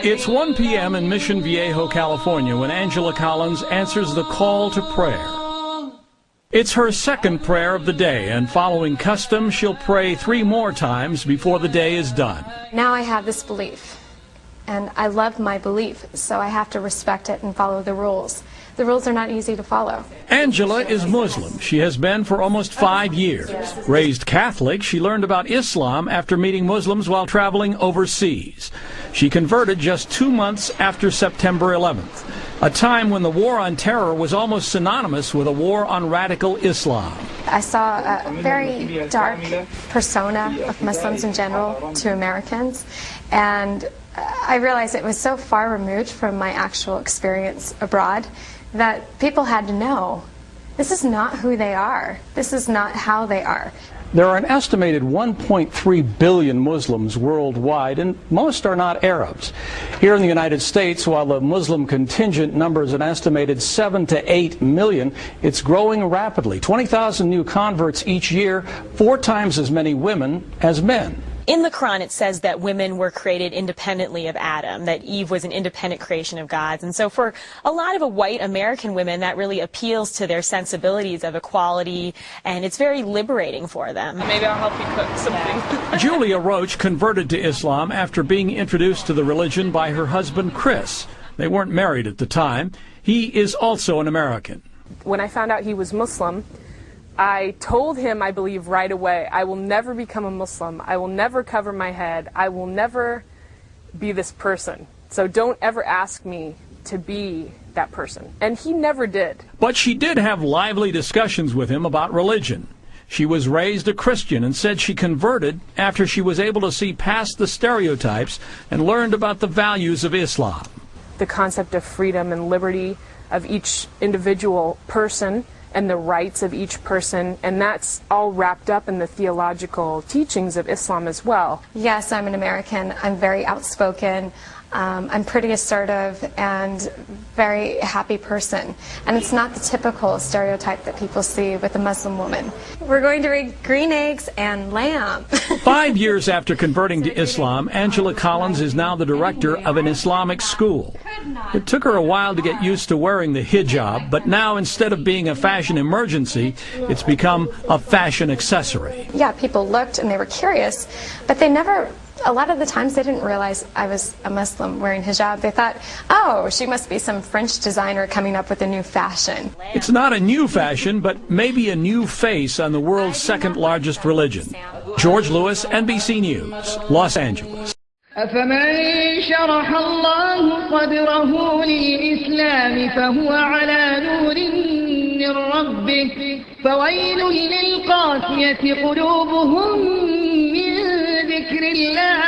It's 1 p.m. in Mission Viejo, California, when Angela Collins answers the call to prayer. It's her second prayer of the day, and following custom, she'll pray 3 more times before the day is done. Now I have this belief, and I love my belief, so I have to respect it and follow the rules. The rules are not easy to follow. Angela is Muslim. She has been for almost 5 years. Raised Catholic, she learned about Islam after meeting Muslims while traveling overseas. She converted just 2 months after September 11th, a time when the war on terror was almost synonymous with a war on radical Islam. I saw a very dark persona of Muslims in general to Americans, and I realized it was so far removed from my actual experience abroad that people had to know, this is not who they are. This is not how they are. There are an estimated 1.3 billion Muslims worldwide, and most are not Arabs. Here in the United States, while the Muslim contingent numbers an estimated 7 to 8 million, it's growing rapidly. 20,000 new converts each year, 4 times as many women as men. In the Quran, it says that women were created independently of Adam, that Eve was an independent creation of God's. And so for a lot of white American women, that really appeals to their sensibilities of equality, and it's very liberating for them. Maybe I'll help you cook something. Julia Roach converted to Islam after being introduced to the religion by her husband, Chris. They weren't married at the time. He is also an American. When I found out he was Muslim, I told him, I believe, right away, I will never become a Muslim. I will never cover my head. I will never be this person. So don't ever ask me to be that person. And he never did. But she did have lively discussions with him about religion. She was raised a Christian and said she converted after she was able to see past the stereotypes and learned about the values of Islam. The concept of freedom and liberty of each individual person and the rights of each person, and that's all wrapped up in the theological teachings of Islam as well. Yes, I'm an American. I'm very outspoken. I'm pretty assertive and very happy person. And it's not the typical stereotype that people see with a Muslim woman. We're going to read green eggs and lamb. 5 years after converting to Islam, Angela Collins is now the director of an Islamic school. It took her a while to get used to wearing the hijab, but now instead of being a fashion emergency, it's become a fashion accessory. Yeah, people looked and they were curious, but they never... A lot of the times they didn't realize I was a Muslim wearing hijab. They thought, oh, she must be some French designer coming up with a new fashion. It's not a new fashion, but maybe a new face on the world's second largest religion. George Lewis, NBC News, Los Angeles. أفمن شرح الله صدره للإسلام فهو على نور من ربه فويل للقاسية قلوبهم من ذكر الله